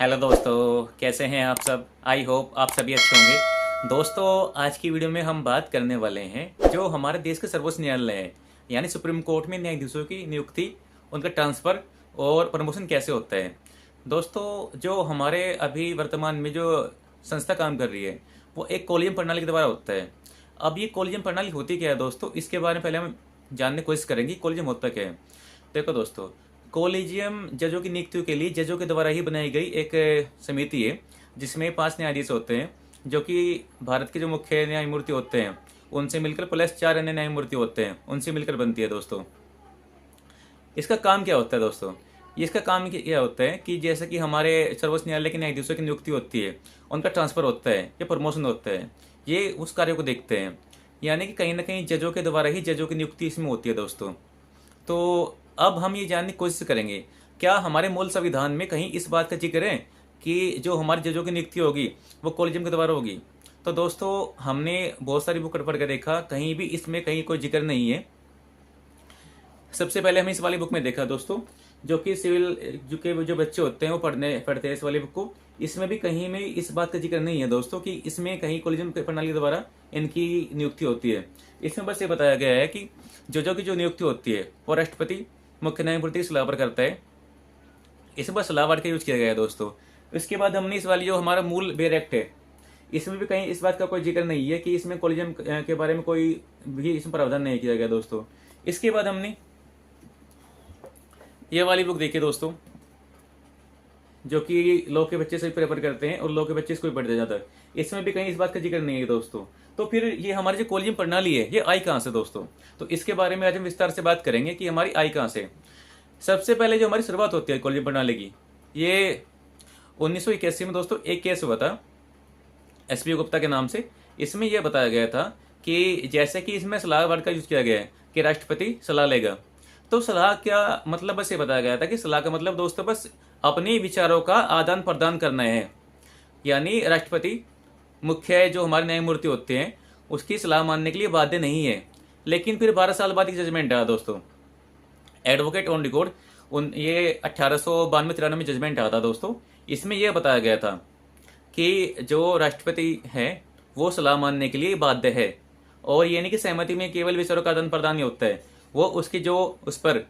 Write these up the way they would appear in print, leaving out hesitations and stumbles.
Hello दोस्तों, कैसे हैं आप सब। आई होप आप सभी अच्छे होंगे। दोस्तों, आज की वीडियो में हम बात करने वाले हैं जो हमारे देश के सर्वोच्च न्यायालय है यानी सुप्रीम कोर्ट में न्यायाधीशों की नियुक्ति, उनका ट्रांसफ़र और प्रमोशन कैसे होता है। दोस्तों, जो हमारे अभी वर्तमान में जो संस्था काम कर रही है वो एक कॉलेजियम प्रणाली के द्वारा होता है। अब ये कॉलेजियम प्रणाली होती क्या है दोस्तों, इसके बारे में पहले हम जानने की कोशिश करेंगे कॉलेजियम होता क्या है। देखो दोस्तों, कॉलेजियम जजों की नियुक्तियों के लिए जजों के द्वारा ही बनाई गई एक समिति है जिसमें 5 न्यायाधीश होते हैं जो कि भारत के जो मुख्य न्यायमूर्ति होते हैं उनसे मिलकर प्लस 4 अन्य न्यायमूर्ति होते हैं, उनसे मिलकर बनती है दोस्तों। इसका काम क्या होता है दोस्तों, ये इसका काम क्या होता है कि जैसे कि हमारे सर्वोच्च न्यायालय के न्यायाधीशों की नियुक्ति होती है, उनका ट्रांसफ़र होता है या प्रमोशन होता है, ये उस कार्य को देखते हैं। यानी कि कहीं ना कहीं जजों के द्वारा ही जजों की नियुक्ति इसमें होती है दोस्तों। तो अब हम ये जानने की कोशिश करेंगे क्या हमारे मूल संविधान में कहीं इस बात का जिक्र है कि जो हमारे जजों की नियुक्ति होगी वो कॉलेजियम के द्वारा होगी। तो दोस्तों, हमने बहुत सारी बुक पढ़ कर देखा, कहीं भी इसमें कहीं कोई जिक्र नहीं है। सबसे पहले हमें इस वाली बुक में देखा दोस्तों, जो कि सिविल जो बच्चे होते हैं वो पढ़ते हैं इस वाली बुक को। इसमें भी कहीं में इस बात का जिक्र नहीं है दोस्तों कि इसमें कहीं कॉलेजियम प्रणाली के द्वारा इनकी नियुक्ति होती है। इसमें बस ये बताया गया है कि जजों की जो नियुक्ति होती है वो राष्ट्रपति मुख्य न्यायमूर्ति की सलाह पर करता है। इसमें बस सलाह वर्ड का यूज किया गया है दोस्तों। इसके बाद हमने इस वाली जो हमारा मूल बेर एक्ट है, इसमें भी कहीं इस बात का कोई जिक्र नहीं है कि इसमें कॉलेजियम के बारे में कोई भी इसमें प्रावधान नहीं किया गया दोस्तों। इसके बाद हमने ये वाली बुक देखी दोस्तों, जो कि लॉ के बच्चे से प्रेफर करते हैं और लॉ के बच्चे इसको भी पढ़ते जाता है। इसमें भी कहीं इस बात का जिक्र नहीं है दोस्तों। तो फिर ये हमारी जो कॉलेजियम प्रणाली है ये आई कहाँ से दोस्तों, तो इसके बारे में आज हम विस्तार से बात करेंगे कि हमारी आई कहाँ से। सबसे पहले जो हमारी शुरुआत होती है कॉलेजियम प्रणाली की, ये 1981 में दोस्तों एक केस हुआ था एसपी गुप्ता के नाम से। इसमें यह बताया गया था कि जैसे कि इसमें सलाह वर्ड का यूज किया गया है कि राष्ट्रपति सलाह लेगा। तो सलाह क्या मतलब, बस ये बताया गया था कि सलाह का मतलब दोस्तों बस अपने विचारों का आदान प्रदान करना है। यानी राष्ट्रपति मुख्य जो हमारे न्यायमूर्ति होते हैं उसकी सलाह मानने के लिए बाध्य नहीं है। लेकिन फिर 12 साल बाद एक जजमेंट आया दोस्तों, एडवोकेट ऑन रिकॉर्ड, ये 1892-93 में जजमेंट आया था दोस्तों। इसमें यह बताया गया था कि जो राष्ट्रपति है वो सलाह मानने के लिए बाध्य है। और ये नहीं कि सहमति में केवल विचारों का आदान प्रदान ही होता है, वो उसकी जो उस पर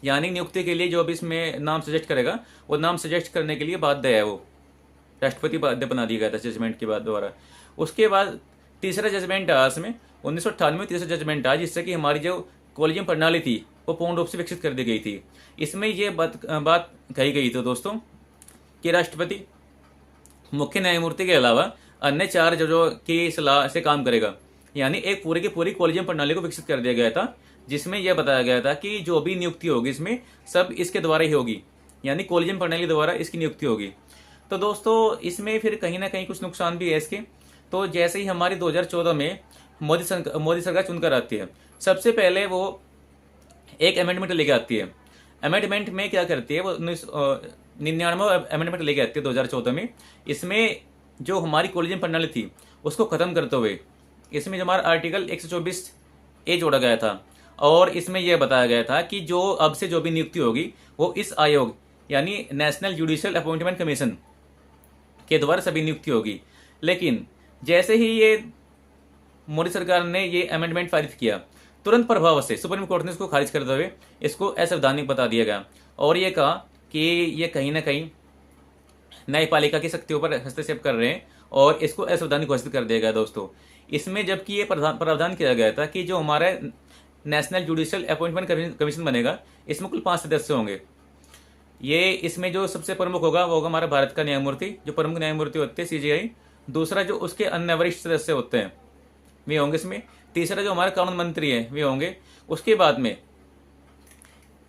यानी नियुक्ति के लिए जो भी इसमें नाम सजेस्ट करेगा वो नाम सजेस्ट करने के लिए बाध्य है, वो राष्ट्रपति बाध्य बना दिया गया था जजमेंट के बाद द्वारा। उसके बाद तीसरा जजमेंट आया इसमें 1998 में तीसरा जजमेंट आया, जिससे कि हमारी जो कॉलेजियम प्रणाली थी वो पूर्ण रूप से विकसित कर दी गई थी। इसमें ये बात कही गई थी दोस्तों कि राष्ट्रपति मुख्य न्यायमूर्ति के अलावा अन्य 4 जजों की सलाह से काम करेगा। यानी एक पूरी की पूरी कॉलेजियम प्रणाली को विकसित कर दिया गया था, जिसमें यह बताया गया था कि जो भी नियुक्ति होगी इसमें सब इसके द्वारा ही होगी, यानी कॉलेजियम प्रणाली द्वारा इसकी नियुक्ति होगी। तो दोस्तों, इसमें फिर कहीं ना कहीं कुछ नुकसान भी है इसके। तो जैसे ही हमारी 2014 में मोदी सरकार चुनकर आती है, सबसे पहले वो एक अमेंडमेंट लेके आती है। अमेंडमेंट में क्या करती है, वो 99 अमेंडमेंट लेके आती है 2014 में। इसमें जो हमारी कॉलेजियम प्रणाली थी उसको खत्म करते हुए इसमें जो हमारा आर्टिकल 124A जोड़ा गया था। और इसमें यह बताया गया था कि जो अब से जो भी नियुक्ति होगी वो इस आयोग यानी नेशनल जुडिशियल अपॉइंटमेंट कमीशन के द्वारा सभी नियुक्ति होगी। लेकिन जैसे ही ये मोदी सरकार ने ये अमेंडमेंट पारित किया, तुरंत प्रभाव से सुप्रीम कोर्ट ने इसको खारिज करते हुए इसको असंवैधानिक बता दिया गया और ये कहा कि ये कहीं ना कहीं न्यायपालिका की शक्तियों पर हस्तक्षेप कर रहे हैं और इसको असंवैधानिक घोषित कर दिया गया दोस्तों। इसमें जबकि ये प्रावधान किया गया था कि जो हमारा नेशनल जुडिशियल अपॉइंटमेंट कमीशन बनेगा इसमें कुल 5 सदस्य होंगे। ये इसमें जो सबसे प्रमुख होगा वो होगा हमारा भारत का न्यायमूर्ति, जो प्रमुख न्यायमूर्ति होते हैं CJI। दूसरा जो उसके अन्य वरिष्ठ सदस्य होते हैं वे होंगे इसमें। तीसरा जो हमारे कानून मंत्री हैं वे होंगे। उसके बाद में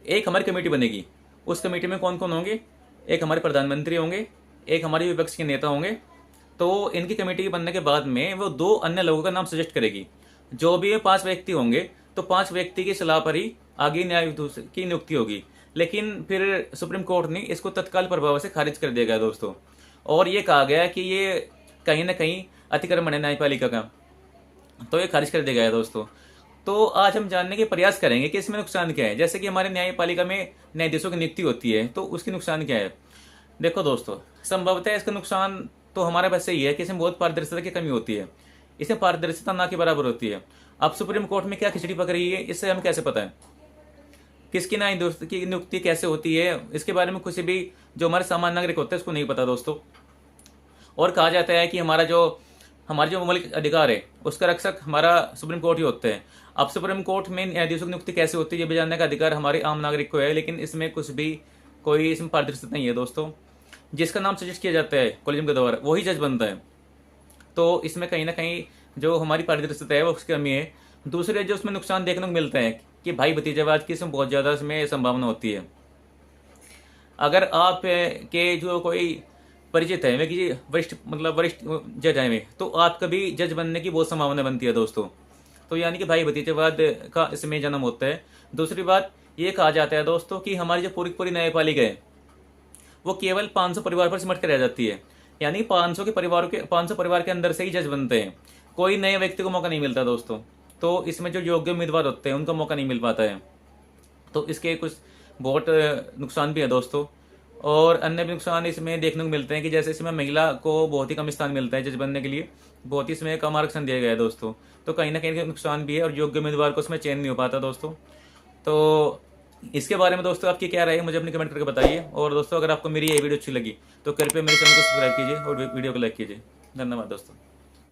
एक हमारी कमेटी बनेगी, उस कमेटी में कौन कौन होंगे, एक हमारे प्रधानमंत्री होंगे, एक हमारे विपक्ष के नेता होंगे। तो इनकी कमेटी बनने के बाद में वो 2 अन्य लोगों का नाम सजेस्ट करेगी। जो भी 5 व्यक्ति होंगे तो 5 व्यक्ति की सलाह पर ही आगे न्यायाधीश की नियुक्ति होगी। लेकिन फिर सुप्रीम कोर्ट ने इसको तत्काल प्रभाव से खारिज कर दिया गया दोस्तों। और ये कहा गया कि ये कहीं ना कहीं अतिक्रमण है न्यायपालिका का, तो ये खारिज कर दिया गया दोस्तों। तो आज हम जानने के प्रयास करेंगे कि इसमें नुकसान क्या है। जैसे कि हमारे न्यायपालिका में न्यायाधीशों की नियुक्ति होती है तो उसकी नुकसान क्या है। देखो दोस्तों, संभवतः इसका नुकसान तो हमारे पास ही है कि इसमें बहुत पारदर्शिता की कमी होती है। इसमें पारदर्शिता ना के बराबर होती है। अब सुप्रीम कोर्ट में क्या खिचड़ी पक रही है, इससे हमें कैसे पता है किसकी ना दोस्त की नियुक्ति कैसे होती है, इसके बारे में कुछ भी जो हमारे सामान्य नागरिक होते हैं उसको नहीं पता दोस्तों। और कहा जाता है कि हमारे जो मौलिक अधिकार है उसका रक्षक हमारा सुप्रीम कोर्ट ही होते हैं। अब सुप्रीम कोर्ट में न्यायाधीशों की नियुक्ति कैसे होती है ये भी जानने का अधिकार हमारे आम नागरिक को है, लेकिन इसमें कुछ भी कोई इसमें पारदर्शिता नहीं है दोस्तों। जिसका नाम सजेस्ट किया जाता है कॉलेजियम के द्वारा वही जज बनता है। तो इसमें कहीं ना कहीं जो हमारी पारदर्शिता है वो उसकी कमी है। दूसरे जो उसमें नुकसान देखने को मिलता है कि भाई भतीजावाद की इसमें बहुत ज़्यादा इसमें संभावना होती है। अगर आप के जो कोई परिचित है वे किसी वरिष्ठ जज है वे, तो आपका भी जज बनने की बहुत संभावना बनती है दोस्तों। तो यानी कि भाई भतीजावाद का इसमें जन्म होता है। दूसरी बात ये कहा जाता है दोस्तों कि हमारी जो पूरी पूरी न्यायपालिका है वो केवल 500 परिवार पर सिमट कर रह जाती है। यानी 500 परिवार के अंदर से ही जज बनते हैं। कोई नए व्यक्ति को मौका नहीं मिलता दोस्तों। तो इसमें जो योग्य उम्मीदवार होते हैं उनको मौका नहीं मिल पाता है। तो इसके कुछ बहुत नुकसान भी है दोस्तों। और अन्य भी नुकसान इसमें देखने को मिलते हैं कि जैसे इसमें महिला को बहुत ही कम स्थान मिलता है जज बनने के लिए, बहुत ही इसमें कम आरक्षण दिया गया है दोस्तों। तो कहीं ना कहीं नुकसान भी है और योग्य उम्मीदवार को उसमें चयन नहीं हो पाता दोस्तों। तो इसके बारे में दोस्तों आपकी क्या राय है मुझे अपनी कमेंट करके बताइए। और दोस्तों अगर आपको मेरी ये वीडियो अच्छी लगी तो कृपया मेरे चैनल को सब्सक्राइब कीजिए और वीडियो को लाइक कीजिए। धन्यवाद दोस्तों।